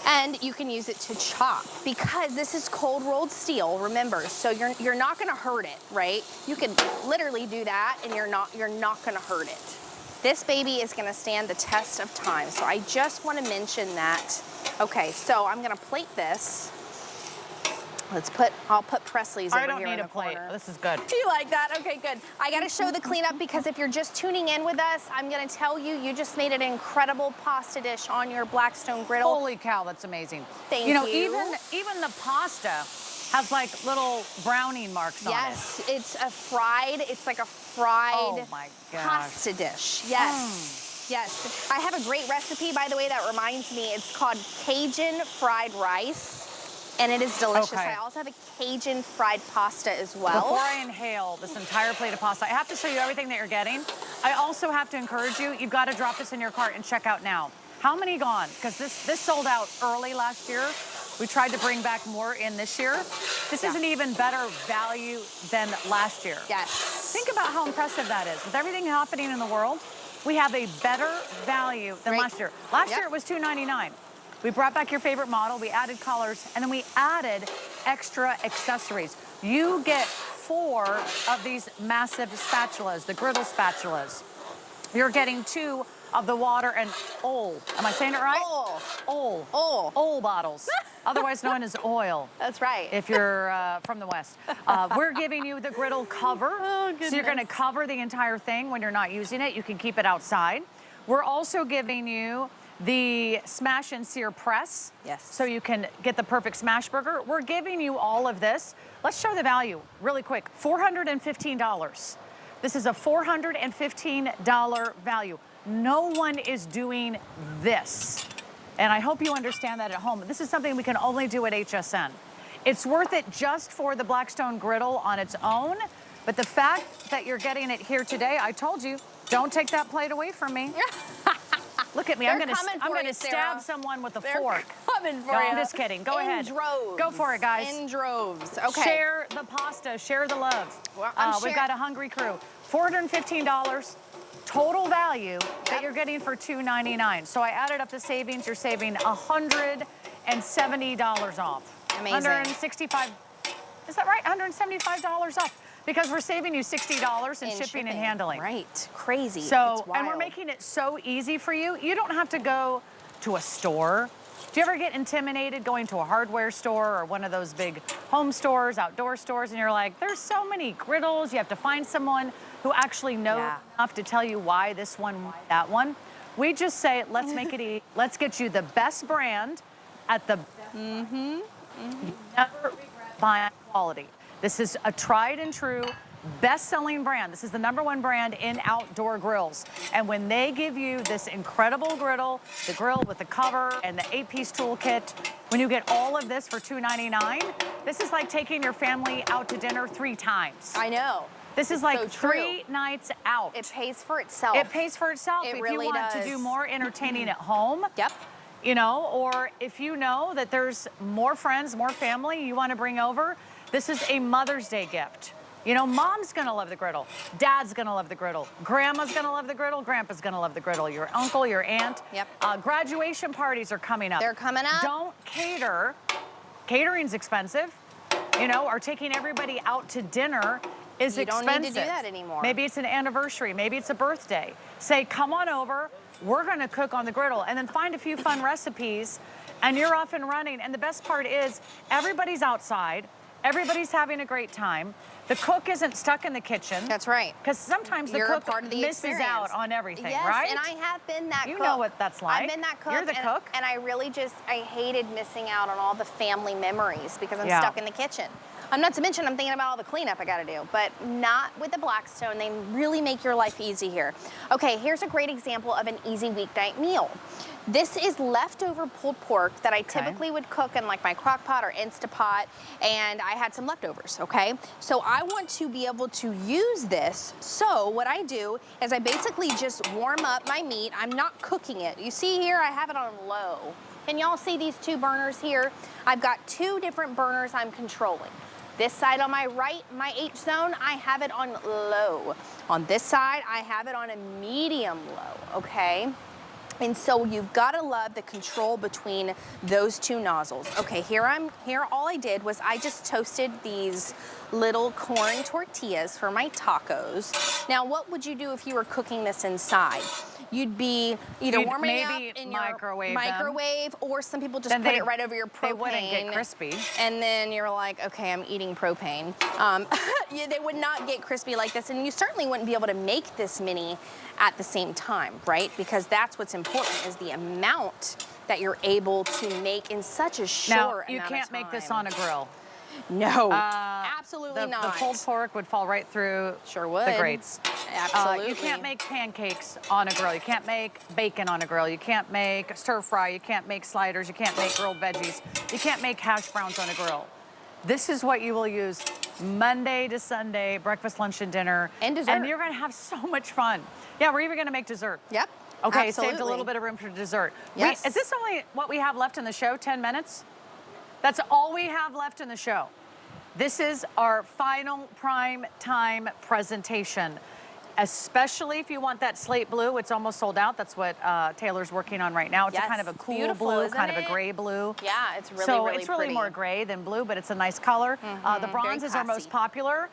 And you can use it to chop, because this is cold rolled steel, remember, so you're not gonna hurt it, right? You can literally do that and you're not gonna hurt it. This baby is gonna stand the test of time, so I just wanna mention that. Okay, so I'm gonna plate this. I'll put Presley's I over don't here in need the a plate. corner. This is good. Do you like that? Okay, good. I gotta show the cleanup because if you're just tuning in with us, I'm gonna tell you, you just made an incredible pasta dish on your Blackstone griddle. Holy cow, that's amazing. Thank you. Know, you. even the pasta has like little browning marks on it. Yes, it's like a fried Oh my gosh. pasta dish. Yes. Yes, I have a great recipe, by the way, that reminds me. It's called Cajun fried rice, and it is delicious. Okay. I also have a Cajun fried pasta as well. Before I inhale this entire plate of pasta, I have to show you everything that you're getting. I also have to encourage you, you've got to drop this in your cart and check out now. How many gone? Because this sold out early last year. We tried to bring back more in this year. This is an even better value than last year. Yes. Think about how impressive that is. With everything happening in the world, we have a better value than last year. Last year it was $2.99. We brought back your favorite model, we added colors, and then we added extra accessories. You get 4 of these massive spatulas, the Griddle spatulas. You're getting 2 of the water and oil. Am I saying it right? Oil bottles, otherwise known as oil. That's right. If you're from the West. We're giving you the griddle cover. Oh, goodness. So you're gonna cover the entire thing when you're not using it. You can keep it outside. We're also giving you the smash and sear press. Yes. So you can get the perfect smash burger. We're giving you all of this. Let's show the value really quick. $415. This is a $415 value. No one is doing this. And I hope you understand that at home. This is something we can only do at HSN. It's worth it just for the Blackstone griddle on its own. But the fact that you're getting it here today, I told you, don't take that plate away from me. Look at me. I'm gonna stab someone with a fork. Coming for no, you. I'm just kidding. Go ahead. In droves. Go for it, guys. In droves. Okay. Share the pasta. Share the love. Well, we've got a hungry crew. $415 total value that you're getting for $2.99. So I added up the savings. You're saving $170 off. Amazing. 165. Is that right? $175 off. Because we're saving you $60 in shipping and handling. Right, crazy. So, It's wild. and we're making it so easy for you. You don't have to go to a store. Do you ever get intimidated going to a hardware store or one of those big home stores, outdoor stores, and you're like, there's so many griddles. You have to find someone who actually knows enough to tell you why this one, that one. We just say, let's make it easy. Let's get you the best brand at the You never regret buying quality. This is a tried and true best-selling brand. This is the #1 brand in outdoor grills. And when they give you this incredible griddle, the grill with the cover and the 8-piece toolkit, when you get all of this for $2.99, this is like taking your family out to dinner 3 times. I know. This is like 3 nights out. It pays for itself. It pays for itself. It if really you want does. to do more entertaining at home. Yep. You know, or if you know that there's more friends, more family you want to bring over, this is a Mother's Day gift. You know, mom's gonna love the griddle. Dad's gonna love the griddle. Grandma's gonna love the griddle. Grandpa's gonna love the griddle. Your uncle, your aunt. Yep. Graduation parties are coming up. They're coming up. Don't cater. Catering's expensive. You know, or taking everybody out to dinner is expensive. You don't need to do that anymore. Maybe it's an anniversary. Maybe it's a birthday. Say, come on over. We're gonna cook on the griddle, and then find a few fun recipes, and you're off and running. And the best part is, everybody's outside. Everybody's having a great time. The cook isn't stuck in the kitchen. That's right. Because sometimes the You're a cook part of the misses experience. out on everything, yes, right? and I have been that You cook. know what that's like. I've been that cook. You're the cook. And I really I hated missing out on all the family memories because I'm stuck in the kitchen. Not to mention, I'm thinking about all the cleanup I gotta do, but not with the Blackstone. They really make your life easy here. Okay, here's a great example of an easy weeknight meal. This is leftover pulled pork that I typically would cook in like my crock pot or Instapot, and I had some leftovers, okay? So I want to be able to use this. So what I do is I basically just warm up my meat. I'm not cooking it. You see here, I have it on low. Can y'all see these 2 burners here? I've got 2 different burners I'm controlling. This side on my right, my H zone, I have it on low. On this side, I have it on a medium low, okay? And so you've gotta love the control between those 2 nozzles. Okay, here all I did was I just toasted these little corn tortillas for my tacos. Now, what would you do if you were cooking this inside? you'd be either You'd warming maybe up in microwave your them. microwave, or some people just Then put they- it right over your propane. they wouldn't get crispy. And then you're like, okay, I'm eating propane. They would not get crispy like this, and you certainly wouldn't be able to make this many at the same time, right? Because that's what's important, is the amount that you're able to make in such a short Now, amount you of can't make this time. on a grill. No, absolutely The not. pulled pork would fall right through Sure would. the grates. Absolutely. You can't make pancakes on a grill. You can't make bacon on a grill. You can't make stir fry. You can't make sliders. You can't make grilled veggies. You can't make hash browns on a grill. This is what you will use Monday to Sunday, breakfast, lunch, and dinner. And dessert. And you're going to have so much fun. Yeah, we're even going to make dessert. Yep. Okay, absolutely. saved a little bit of room for dessert. Yes. Is this only what we have left in the show, 10 minutes? That's all we have left in the show. This is our final prime time presentation, especially if you want that slate blue. It's almost sold out. That's what Taylor's working on right now. It's a Yes, kind of a cool beautiful, blue, isn't kind of a it? gray blue. Yeah, it's really, so really it's really pretty. more gray than blue, but it's a nice color. The bronze is our most classy. popular.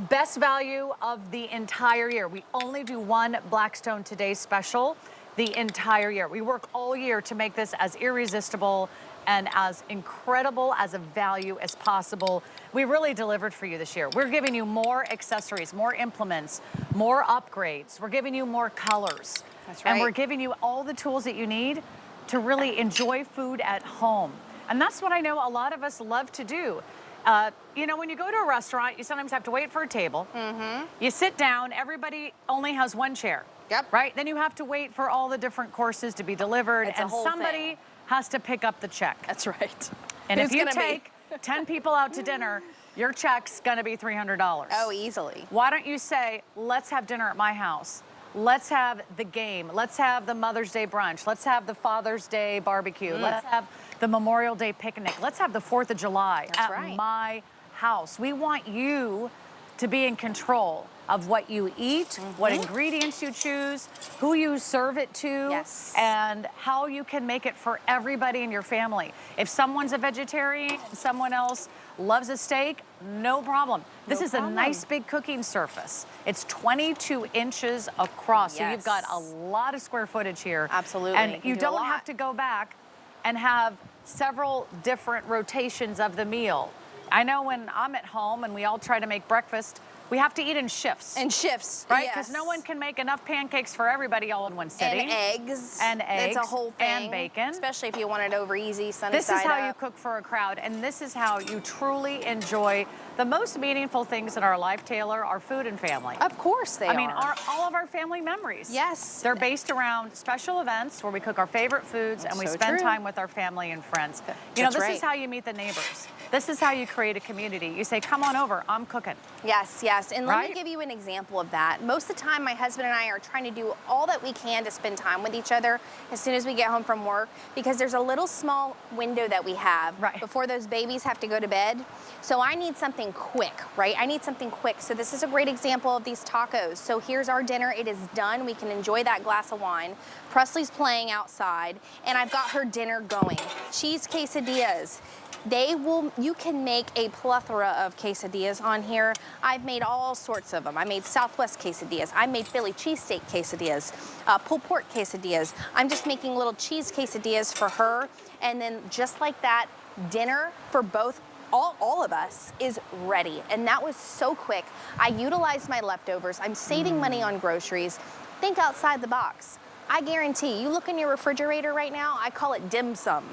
Best value of the entire year. We only do one Blackstone Today special the entire year. We work all year to make this as irresistible and as incredible as a value as possible. We really delivered for you this year. We're giving you more accessories, more implements, more upgrades. We're giving you more colors. That's And right. we're giving you all the tools that you need to really enjoy food at home. And that's what I know a lot of us love to do. You know, when you go to a restaurant, you sometimes have to wait for a table. You sit down, everybody only has one chair. Yep. Right? Then you have to wait for all the different courses to be delivered, It's a and whole somebody thing. has to pick up the check. That's right. And Who's if you gonna be? take 10 people out to dinner, your check's gonna be $300. Oh, easily. Why don't you say, let's have dinner at my house? Let's have the game. Let's have the Mother's Day brunch. Let's have the Father's Day barbecue. Let's have the Memorial Day picnic. Let's have the 4th of July That's at right. my house. We want you to be in control of what you eat, what ingredients you choose, who you serve it to, Yes. and how you can make it for everybody in your family. If someone's a vegetarian and someone else loves a steak, no problem. This is a nice big cooking surface. It's 22 inches across, so you've got a Yes. lot of square footage here. Absolutely. And You can you do a don't have lot. to go back and have several different rotations of the meal. I know when I'm at home and we all try to make breakfast, we have to eat in shifts. And shifts, right? yes. Because no one can make enough pancakes for everybody all in one sitting. And eggs. And eggs. It's a whole thing. And bacon. Especially if you want it over easy, sunny This is side how up. you cook for a crowd, and this is how you truly enjoy the most meaningful things in our life, Taylor, our food and family. Of course they are. I mean, all of our family memories. Yes. They're based around special events where we cook our favorite foods and we so spend true. time with our family and friends. You know, That's this right. is how you meet the neighbors. This is how you create a community. You say, come on over, I'm cooking. Yes, yes. And let me Right? give you an example of that. Most of the time, my husband and I are trying to do all that we can to spend time with each other as soon as we get home from work, because there's a little small window that we have before those babies have to go to bed. So I need something quick, right? I need something quick. So this is a great example of these tacos. So here's our dinner. It is done. We can enjoy that glass of wine. Presley's playing outside, and I've got her dinner going. Cheese quesadillas. You can make a plethora of quesadillas on here. I've made all sorts of them. I made Southwest quesadillas. I made Philly cheesesteak quesadillas, pulled pork quesadillas. I'm just making little cheese quesadillas for her. And then just like that, dinner for all of us is ready. And that was so quick. I utilized my leftovers. I'm saving money on groceries. Think outside the box. I guarantee, you look in your refrigerator right now, I call it dim sum.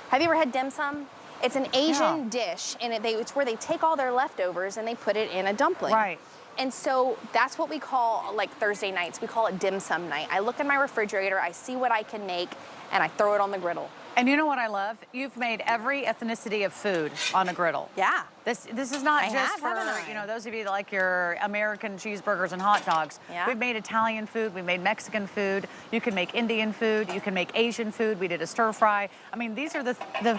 Have you ever had dim sum? It's an Asian dish, and it's where they take all their leftovers and they put it in a dumpling. Right. And so that's what we call, like, Thursday nights. We call it dim sum night. I look in my refrigerator, I see what I can make, and I throw it on the griddle. And you know what I love? You've made every ethnicity of food on a griddle. Yeah. This is not I just have, for, haven't I? you know, those of you that like your American cheeseburgers and hot dogs. Yeah. We've made Italian food, we've made Mexican food, you can make Indian food, you can make Asian food, we did a stir fry. I mean, these are the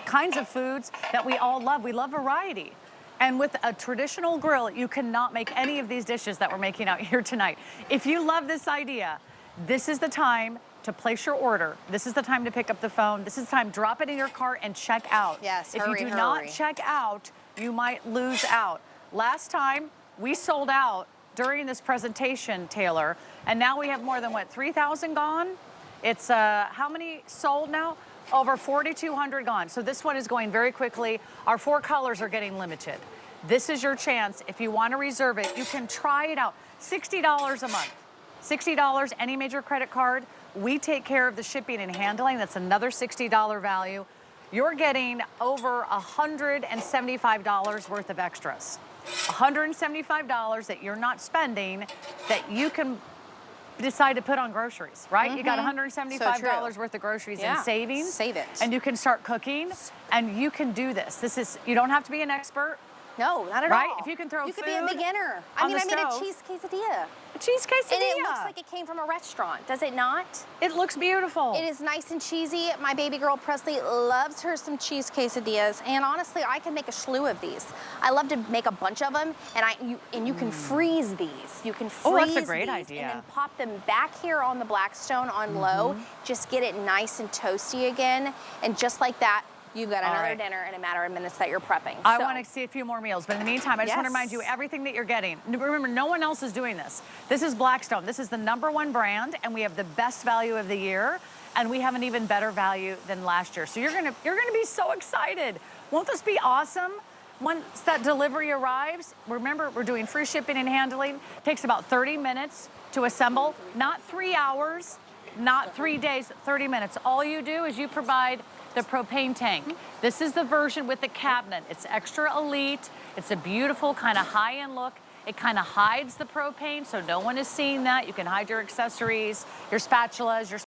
kinds of foods that we all love. We love variety. And with a traditional grill, you cannot make any of these dishes that we're making out here tonight. If you love this idea, this is the time to place your order. This is the time to pick up the phone. This is the time, drop it in your cart and check out. Yes, if hurry, you do hurry. not check out, you might lose out. Last time, we sold out during this presentation, Taylor, and now we have more than, what, 3,000 gone? It's, how many sold now? Over 4,200 gone. So this one is going very quickly. Our 4 colors are getting limited. This is your chance. If you want to reserve it, you can try it out. $60 a month. $60, any major credit card. We take care of the shipping and handling. That's another $60 value. You're getting over $175 worth of extras. $175 that you're not spending that you can decide to put on groceries, right? You got $175 worth of groceries in savings. Save it. And you can start cooking, and you can do this. This is, you don't have to be an expert. No, not at right? all. If you can throw you food could be a beginner. I made a cheese quesadilla. A cheese quesadilla. And it looks like it came from a restaurant, does it not? It looks beautiful. It is nice and cheesy. My baby girl Presley loves her some cheese quesadillas, and honestly, I can make a slew of these. I love to make a bunch of them, and you can freeze these. You can freeze that's a great these idea. and then pop them back here on the Blackstone on low. Just get it nice and toasty again, and just like that, you've got another dinner in a matter of minutes that you're prepping. I want to see a few more meals, but in the meantime, I just want to remind you everything that you're getting. Remember, no one else is doing this. This is Blackstone. This is the #1 brand, and we have the best value of the year, and we have an even better value than last year. So you're gonna be so excited. Won't this be awesome? Once that delivery arrives, remember, we're doing free shipping and handling. It takes about 30 minutes to assemble, not 3 hours, not 3 days, 30 minutes. All you do is you provide the propane tank. This is the version with the cabinet. It's extra elite. It's a beautiful kind of high-end look. It kind of hides the propane, so no one is seeing that. You can hide your accessories, your spatulas, your